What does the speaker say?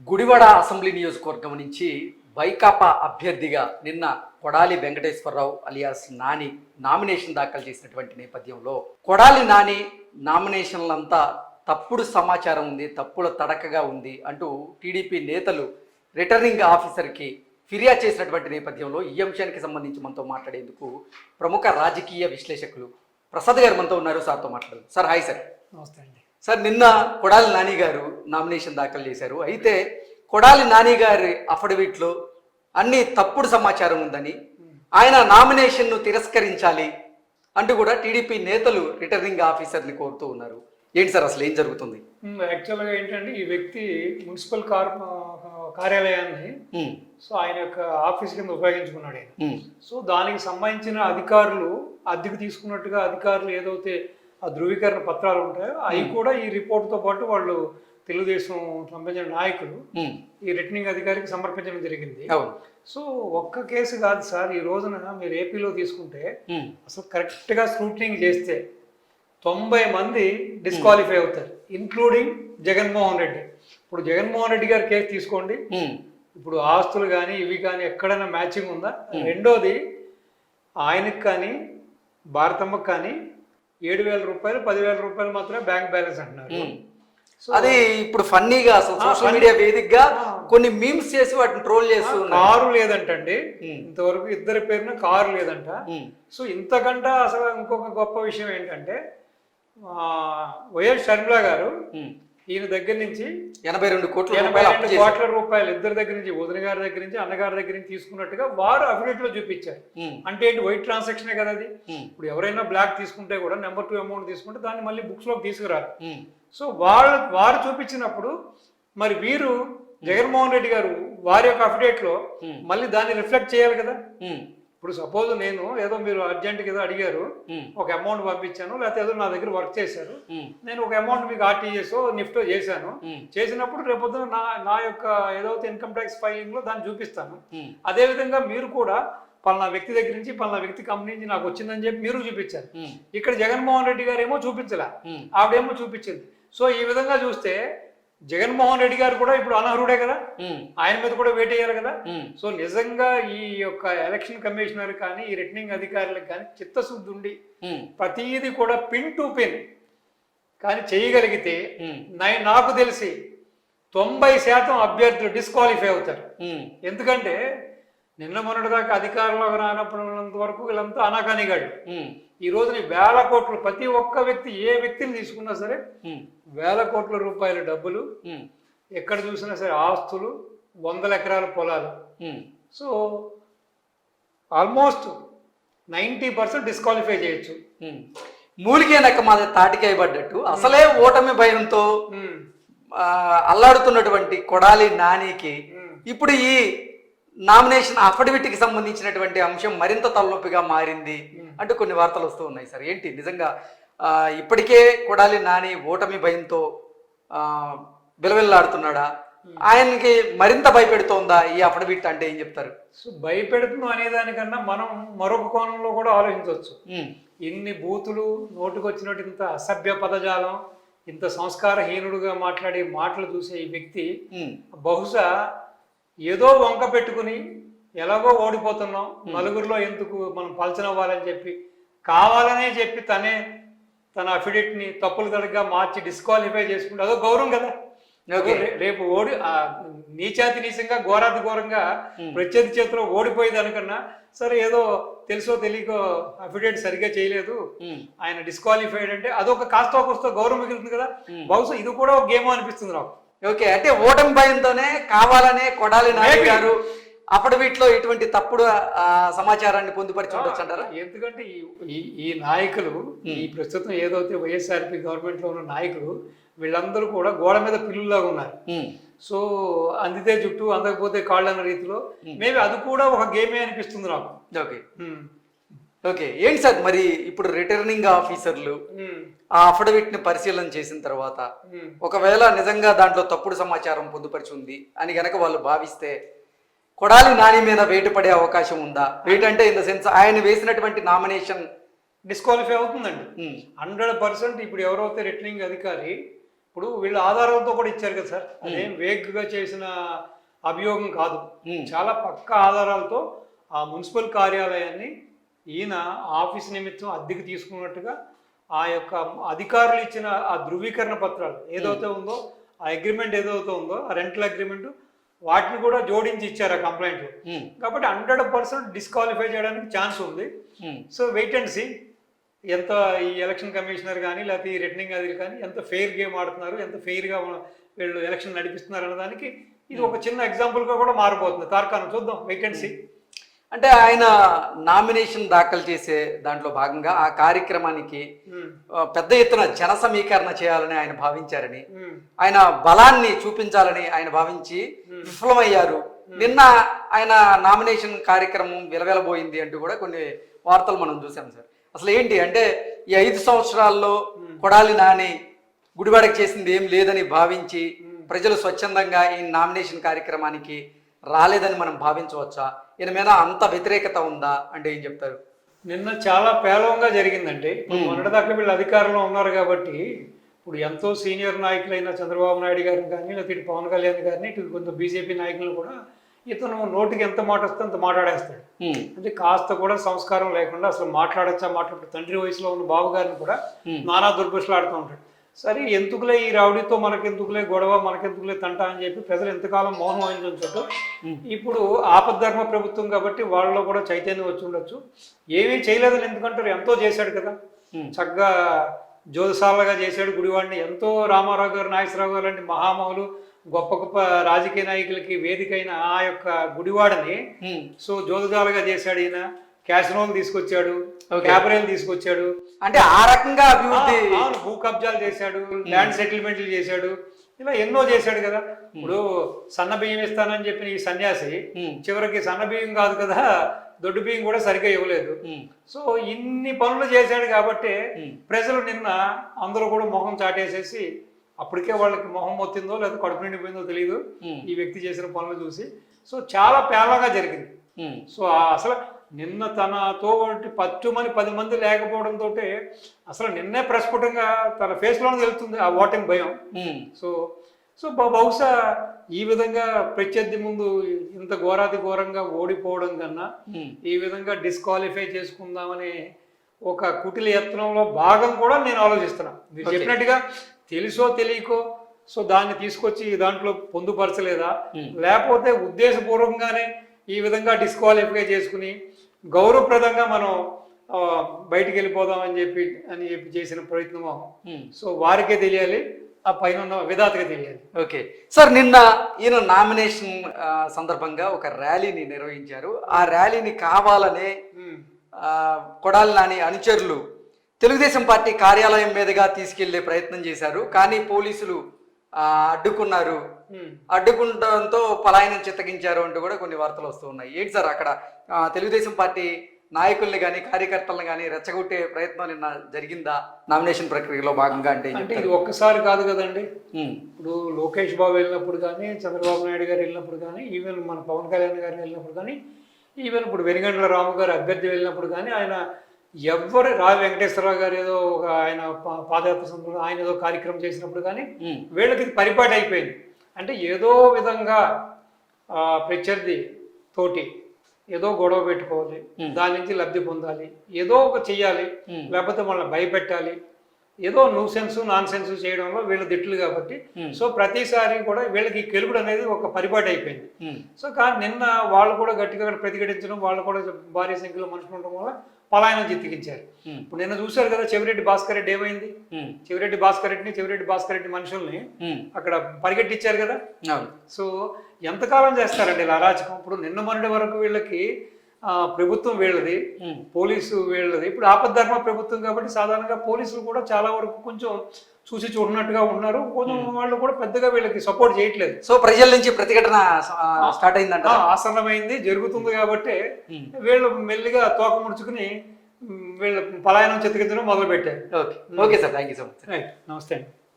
Gudivada assembly నియోజకవర్గం నుంచి వైకాపా అభ్యర్థిగా నిన్న కొడాలి వెంకటేశ్వరరావు అలియాస్ నాని నామినేషన్ దాఖలు చేసినటువంటి నేపథ్యంలో కొడాలి నాని నామినేషన్లంతా తప్పుడు సమాచారం ఉంది, తప్పుల తడకగా ఉంది అంటూ టీడీపీ నేతలు రిటర్నింగ్ ఆఫీసర్కి ఫిర్యాదు చేసినటువంటి నేపథ్యంలో ఈ అంశానికి సంబంధించి మనతో మాట్లాడేందుకు ప్రముఖ రాజకీయ విశ్లేషకులు ప్రసాద్ గారు మనతో ఉన్నారు. సార్తో మాట్లాడారు. Sir hi sir. నమస్తే అండి. సార్, నిన్న కొడాలి నాని గారు నామినేషన్ దాఖలు చేశారు. అయితే కొడాలి నాని గారి అఫిడవిట్లో అన్ని తప్పుడు సమాచారం ఉందని, ఆయన నామినేషన్ను తిరస్కరించాలి అంటూ కూడా టీడీపీ నేతలు రిటర్నింగ్ ఆఫీసర్ని కోరుతూ ఉన్నారు. ఏంటి సార్ అసలు ఏం జరుగుతుంది? యాక్చువల్గా ఏంటంటే ఈ వ్యక్తి మున్సిపల్ కార్యాలయాన్ని సో ఆయన యొక్క ఆఫీస్ కింద ఉపయోగించుకున్నాడు ఆయన. సో దానికి సంబంధించిన అధికారులు అద్దెకు తీసుకున్నట్టుగా అధికారులు ఏదైతే ఆ ధృవీకరణ పత్రాలు ఉంటాయో అవి కూడా ఈ రిపోర్ట్తో పాటు వాళ్ళు తెలుగుదేశం సంబంధించిన నాయకులు ఈ రిటర్నింగ్ అధికారికి సమర్పించడం జరిగింది. సో ఒక్క కేసు కాదు సార్, ఈ రోజున మీరు ఏపీలో తీసుకుంటే అసలు కరెక్ట్గా స్క్రూటినింగ్ చేస్తే 90 మంది డిస్క్వాలిఫై అవుతారు, ఇంక్లూడింగ్ జగన్మోహన్ రెడ్డి. ఇప్పుడు జగన్మోహన్ రెడ్డి గారి కేసు తీసుకోండి, ఇప్పుడు ఆస్తులు కానీ ఇవి కానీ ఎక్కడైనా మ్యాచింగ్ ఉందా? రెండోది ఆయనకు కానీ భారతమ్మకు కానీ 7,000 రూపాయలు 10,000 రూపాయలు మాత్రమే బ్యాంక్ బ్యాలెన్స్ అంటున్నారు. అది ఇప్పుడు ఫన్నీగా అసలు సోషల్ మీడియా వేదికగా కొన్ని మీమ్స్ చేసి వాటిని ట్రోల్ చేస్తూ కారు లేదంటండి, ఇంతవరకు ఇద్దరి పేరున కారు లేదంట. సో ఇంతకంటే అసలు ఇంకొక గొప్ప విషయం ఏంటంటే వైఎస్ షర్మిల గారు ఈయన దగ్గర నుంచి 82 కోట్ల రూపాయలు ఇద్దరి దగ్గర నుంచి, వదిన గారి దగ్గర నుంచి, అన్నగారి దగ్గర నుంచి తీసుకున్నట్టుగా వారు అఫిడవిట్ లో చూపించారు. అంటే ఏంటి? వైట్ ట్రాన్సాక్షనే కదా అది. ఇప్పుడు ఎవరైనా బ్లాక్ తీసుకుంటే కూడా నెంబర్ 2 అమౌంట్ తీసుకుంటే దాన్ని మళ్ళీ బుక్స్ లోకి తీసుకురారు. సో వారు చూపించినప్పుడు మరి వీరు జగన్మోహన్ రెడ్డి గారు వారి యొక్క అఫిడవిట్ లో మళ్ళీ దాన్ని రిఫ్లెక్ట్ చేయాలి కదా. ఇప్పుడు సపోజ్ నేను ఏదో మీరు అర్జెంట్గా ఏదో అడిగారు, ఒక అమౌంట్ పంపించాను, లేకపోతే ఏదో నా దగ్గర వర్క్ చేశారు, నేను ఒక అమౌంట్ మీకు ఆర్టీఎస్ నిఫ్టో చేశాను. చేసినప్పుడు రేపొద్దున నా యొక్క ఏదైతే ఇన్కమ్ ట్యాక్స్ ఫైలింగ్ లో దాన్ని చూపిస్తాను. అదే విధంగా మీరు కూడా పలానా వ్యక్తి దగ్గర నుంచి పలానా వ్యక్తి కంపెనీ నుంచి నాకు వచ్చిందని చెప్పి మీరు చూపించారు. ఇక్కడ జగన్మోహన్ రెడ్డి గారు ఏమో చూపించలే, ఆవిడేమో చూపించింది. సో ఈ విధంగా చూస్తే జగన్మోహన్ రెడ్డి గారు కూడా ఇప్పుడు అనర్హుడే కదా, ఆయన మీద కూడా వెయిట్ అయ్యారు కదా. సో నిజంగా ఈ యొక్క ఎలక్షన్ కమిషనర్ కానీ ఈ రిటర్నింగ్ అధికారులకు కానీ చిత్తశుద్ధి ఉండి ప్రతిదీ కూడా పిన్ టు పిన్ కానీ చేయగలిగితే నాకు తెలిసి 90% అభ్యర్థులు డిస్క్వాలిఫై అవుతారు. ఎందుకంటే నిన్న మొన్నటిదాకా అధికారంలో రానప్పుడున్నంత వరకు వీళ్ళంతా అనాకానిగాడు. ఈ రోజుని 1000 కోట్లు, ప్రతి ఒక్క వ్యక్తి ఏ వ్యక్తిని తీసుకున్నా సరే 1000 కోట్ల రూపాయల డబ్బులు, ఎక్కడ చూసినా సరే ఆస్తులు, 100 ఎకరాల పొలాలు. సో ఆల్మోస్ట్ 90% డిస్క్వాలిఫై చేయొచ్చు. మూలిగే నక్క మాది తాటికాయ పడ్డట్టు అసలే ఓటమి భయంతో అల్లాడుతున్నటువంటి కొడాలి నానికి ఇప్పుడు ఈ నామినేషన్ అఫిడవిట్కి సంబంధించినటువంటి అంశం మరింత తలనొప్పిగా మారింది అంటూ కొన్ని వార్తలు వస్తూ ఉన్నాయి. సార్ ఏంటి నిజంగా ఇప్పటికే కొడాలి నాని ఓటమి భయంతో విలవిల్లాడుతున్నాడా, ఆయనకి మరింత భయపెడుతోందా ఈ అఫిడవిట్ అంటే ఏం చెప్తారు? సో భయపెడుతున్నాం అనేదానికన్నా మనం మరొక కోణంలో కూడా ఆలోచించవచ్చు. ఇన్ని బూతులు, నోటుకొచ్చినట్టు ఇంత అసభ్య పదజాలం, ఇంత సంస్కారహీనుడుగా మాట్లాడే మాటలు చూసే ఈ వ్యక్తి బహుశా ఏదో వంక పెట్టుకుని ఎలాగో ఓడిపోతున్నాం, నలుగురిలో ఎందుకు మనం పలచనవ్వాలని చెప్పి కావాలనే చెప్పి తన అఫిడవిట్ ని తప్పులు తడగా మార్చి డిస్క్వాలిఫై చేసుకుంటే అదో గౌరవం కదా. రేపు నీచాతి నీచంగా ఘోరాతి ఘోరంగా ప్రత్యర్థి చేతిలో ఓడిపోయేదానికన్నా సరే ఏదో తెలుసో తెలియకో అఫిడవిట్ సరిగ్గా చేయలేదు, ఆయన డిస్క్వాలిఫైడ్ అంటే అదొక కాస్త కోస్తో గౌరవం మిగులుతుంది కదా. బహుశా ఇది కూడా ఒక గేమ్ అనిపిస్తుంది నాకు. ఓకే, అంటే ఓటమి భయంతోనే కావాలనే కొడాలి నాని గారు అఫిడవిట్ లో ఇటువంటి తప్పుడు సమాచారాన్ని పొందుపరిచి ఉండొచ్చు అంటారా? ఎందుకంటే ఈ నాయకులు, ఈ ప్రస్తుతం ఏదైతే వైఎస్ఆర్పి గవర్నమెంట్ లో ఉన్న నాయకులు వీళ్ళందరూ కూడా గోడ మీద పిల్లులాగా ఉన్నారు. సో అందితే జుట్టు అందకపోతే కాళ్ళు అన్న రీతిలో మేబీ అది కూడా ఒక గేమే అనిపిస్తుంది నాకు. ఓకే ఓకే ఏంటి సార్ మరి ఇప్పుడు రిటర్నింగ్ ఆఫీసర్లు ఆ అఫిడవిట్ ని పరిశీలన చేసిన తర్వాత ఒకవేళ నిజంగా దాంట్లో తప్పుడు సమాచారం పొందుపరిచి ఉంది అని గనక వాళ్ళు భావిస్తే కొడాలి నాని మీద వేటు పడే అవకాశం ఉందా? వేటు అంటే ఇన్ ద సెన్స్ ఆయన వేసినటువంటి నామినేషన్ డిస్క్వాలిఫై అవుతుందండి 100%. ఇప్పుడు ఎవరైతే రిటర్నింగ్ అధికారి ఇప్పుడు వీళ్ళు ఆధారాలతో కూడా ఇచ్చారు కదా సార్, అదేం వేగ్గా చేసిన అభియోగం కాదు, చాలా పక్కా ఆధారాలతో ఆ మున్సిపల్ కార్యాలయాన్ని ఈయన ఆఫీస్ నిమిత్తం అద్దెకి తీసుకున్నట్టుగా ఆ యొక్క అధికారులు ఇచ్చిన ఆ ధృవీకరణ పత్రాలు ఏదైతే ఉందో, ఆ అగ్రిమెంట్ ఏదైతే ఉందో, ఆ రెంటల్ అగ్రిమెంట్, వాటిని కూడా జోడించి ఇచ్చారు ఆ కంప్లైంట్. కాబట్టి 100% డిస్క్వాలిఫై చేయడానికి ఛాన్స్ ఉంది. సో వెయిట్ అండ్ సీ ఎంత ఈ ఎలక్షన్ కమిషనర్ కానీ లేకపోతే ఈ రిటర్నింగ్ అధికారి కానీ ఎంత ఫెయిర్ గేమ్ ఆడుతున్నారు, ఎంత ఫెయిర్గా వీళ్ళు ఎలక్షన్ నడిపిస్తున్నారు అన్న దానికి ఇది ఒక చిన్న ఎగ్జాంపుల్గా కూడా మారిపోతుంది. తార్కాణం చూద్దాం, వెయిట్ అండ్ సీ. అంటే ఆయన నామినేషన్ దాఖలు చేసే దాంట్లో భాగంగా ఆ కార్యక్రమానికి పెద్ద ఎత్తున జన సమీకరణ చేయాలని ఆయన భావించారని, ఆయన బలాన్ని చూపించాలని ఆయన భావించి విఫలమయ్యారు. నిన్న ఆయన నామినేషన్ కార్యక్రమం విలవెలబోయింది అంటూ కూడా కొన్ని వార్తలు మనం చూసాం సార్. అసలు ఏంటి అంటే ఈ 5 సంవత్సరాల్లో కొడాలి నాని గుడివాడకి చేసింది ఏం లేదని భావించి ప్రజలు స్వచ్ఛందంగా ఈ నామినేషన్ కార్యక్రమానికి రాలేదని మనం భావించవచ్చా? ఈయన మీద అంత వ్యతిరేకత ఉందా అంటే ఏం చెప్తారు? నిన్న చాలా పేలవంగా జరిగిందండి. మొన్నటిదాకా వీళ్ళు అధికారంలో ఉన్నారు కాబట్టి ఇప్పుడు ఎంతో సీనియర్ నాయకులైన చంద్రబాబు నాయుడు గారిని కానీ లేకపోతే ఇటు పవన్ కళ్యాణ్ గారిని ఇటు కొంత బీజేపీ నాయకులను కూడా ఇతను నోటికి ఎంత మాట వస్తే అంత మాట్లాడేస్తాడు. అంటే కాస్త కూడా సంస్కారం లేకుండా అసలు మాట్లాడచ్చా తండ్రి వయసులో ఉన్న బాబు గారిని కూడా నానా దుర్భషలు ఆడుతూ ఉంటాడు. సరే ఎందుకులే ఈ రౌడీతో మనకెందుకులే గొడవ, మనకెందుకులే తంట అని చెప్పి ప్రజలు ఎంతకాలం మౌనం వహించవచ్చు. ఇప్పుడు ఆపద్ధర్మ ప్రభుత్వం కాబట్టి వాళ్ళలో కూడా చైతన్యం వచ్చి ఉండొచ్చు. ఏమీ చేయలేదని ఎందుకంటారు, ఎంతో చేశాడు కదా, చక్కగా జ్యోతిసాలగా చేశాడు గుడివాడిని. ఎంతో రామారావు గారు, నాగేశ్వరరావు గారు లాంటి మహామహులు, గొప్ప గొప్ప రాజకీయ నాయకులకి వేదికైన ఆ యొక్క గుడివాడని సో జ్యోతిసాలగా చేశాడు. ఈయన క్యాసినోలు తీసుకొచ్చాడు, క్యాబరేలు తీసుకొచ్చాడు, అంటే ఆ రకంగా అభివృద్ధి, భూ కబ్జాలు చేశాడు, ల్యాండ్ సెటిల్మెంట్లు చేశాడు, ఇలా ఎన్నో చేశాడు కదా. ఇప్పుడు సన్న బియ్యం ఇస్తానని చెప్పిన ఈ సన్యాసి చివరికి సన్న బియ్యం కాదు కదా, దొడ్డు బియ్యం కూడా సరిగ్గా ఇవ్వలేదు. సో ఇన్ని పనులు చేశాడు కాబట్టి ప్రజలు నిన్న అందరూ కూడా మొహం చాటేసేసి, అప్పటికే వాళ్ళకి మొహం మొత్తిందో లేదా కడుపు నిండిపోయిందో తెలియదు ఈ వ్యక్తి చేసిన పనులు చూసి. సో చాలా పేలగా జరిగింది. సో అసలు నిన్న తనతో పట్టుమని 10 మంది లేకపోవడంతో అసలు నిన్నే ప్రస్ఫుటంగా తన ఫేస్లోనే తెలుస్తుంది ఆ ఓటింగ్ భయం. సో బహుశా ఈ విధంగా ప్రత్యర్థి ముందు ఇంత ఘోరాతి ఘోరంగా ఓడిపోవడం కన్నా ఈ విధంగా డిస్క్వాలిఫై చేసుకుందామని ఒక కుటిల యత్నంలో భాగం కూడా నేను ఆలోచిస్తున్నా. మీరు చెప్పినట్టుగా తెలుసో తెలియకో సో దాన్ని తీసుకొచ్చి దాంట్లో పొందుపరచలేదా, లేకపోతే ఉద్దేశపూర్వకంగానే ఈ విధంగా డిస్క్వాలిఫై చేసుకుని గౌరవప్రదంగా మనం బయటికి వెళ్ళిపోదాం అని చెప్పి చేసిన ప్రయత్నమో సో వారికే తెలియాలి, ఆ పైన ఉన్న విధాతగా తెలియాలి. ఓకే సార్, నిన్న ఈయన నామినేషన్ సందర్భంగా ఒక ర్యాలీని నిర్వహించారు. ఆ ర్యాలీని కావాలనే కొడాలి నాని అనుచరులు తెలుగుదేశం పార్టీ కార్యాలయం మీదుగా తీసుకెళ్లే ప్రయత్నం చేశారు. కానీ పోలీసులు అడ్డుకున్నారు. అడ్డుకుంటంతో పలాయనం చిత్తగించారు అంటూ కూడా కొన్ని వార్తలు వస్తూ ఉన్నాయి. ఏంటి సార్ అక్కడ తెలుగుదేశం పార్టీ నాయకుల్ని కానీ కార్యకర్తలను కానీ రెచ్చగొట్టే ప్రయత్నం నిన్న జరిగిందా నామినేషన్ ప్రక్రియలో భాగంగా? అంటే ఇది ఒక్కసారి కాదు కదండి. ఇప్పుడు లోకేష్ బాబు వెళ్ళినప్పుడు కానీ, చంద్రబాబు నాయుడు గారు వెళ్ళినప్పుడు కానీ, ఈవెన్ మన పవన్ కళ్యాణ్ గారు వెళ్ళినప్పుడు కానీ, ఈవెన్ ఇప్పుడు వెనుగండ్ల రాము గారు అభ్యర్థి వెళ్ళినప్పుడు కానీ, ఆయన ఎవరు రావి వెంకటేశ్వరరావు గారు ఏదో ఒక ఆయన పాదయాత్ర సందర్భంగా ఆయన ఏదో కార్యక్రమం చేసినప్పుడు కానీ వీళ్ళకి పరిపాటి అయిపోయింది. అంటే ఏదో విధంగా ప్రత్యర్థి తోటి ఏదో గొడవ పెట్టుకోవాలి, దాని నుంచి లబ్ధి పొందాలి, ఏదో ఒక చెయ్యాలి, లేకపోతే వాళ్ళని భయపెట్టాలి, ఏదో న్యూసెన్స్ నాన్ సెన్స్ చేయడంలో వీళ్ళ దిట్లు కాబట్టి సో ప్రతిసారి కూడా వీళ్ళకి గెలుపుడు అనేది ఒక పరిపాటి అయిపోయింది. సో కానీ నిన్న వాళ్ళు కూడా గట్టిగా ప్రతిఘటించడం, వాళ్ళు కూడా భారీ సంఖ్యలో మనుషులు ఉండడం వల్ల పలాయనం చిత్తికించారు. ఇప్పుడు నిన్న చూశారు కదా చెవిరెడ్డి భాస్కర్ రెడ్డి ఏమైంది, చెవిరెడ్డి భాస్కర్ రెడ్డి మనుషుల్ని అక్కడ పరిగెట్టించారు కదా. సో ఎంతకాలం చేస్తారండి ఇలా అరాచకం? ఇప్పుడు నిన్న మొన్నటి వరకు వీళ్ళకి ప్రభుత్వం వీళ్ళది, పోలీసు వీళ్ళది, ఇప్పుడు ఆపద్ధర్మ ప్రభుత్వం కాబట్టి సాధారణంగా పోలీసులు కూడా చాలా వరకు కొంచెం చూసి చూడనట్టుగా ఉన్నారు. కొంచెం వాళ్ళు కూడా పెద్దగా వీళ్ళకి సపోర్ట్ చేయట్లేదు. సో ప్రజల నుంచి ప్రతిఘటన స్టార్ట్ అయిందంట, ఆసన్నమైంది, జరుగుతుంది కాబట్టి వీళ్ళు మెల్లిగా తోక ముడుచుకుని వీళ్ళు పలాయనం చిత్తగించడం మొదలు పెట్టారు. Okay sir, thank you so much. Right, నమస్తే అండి.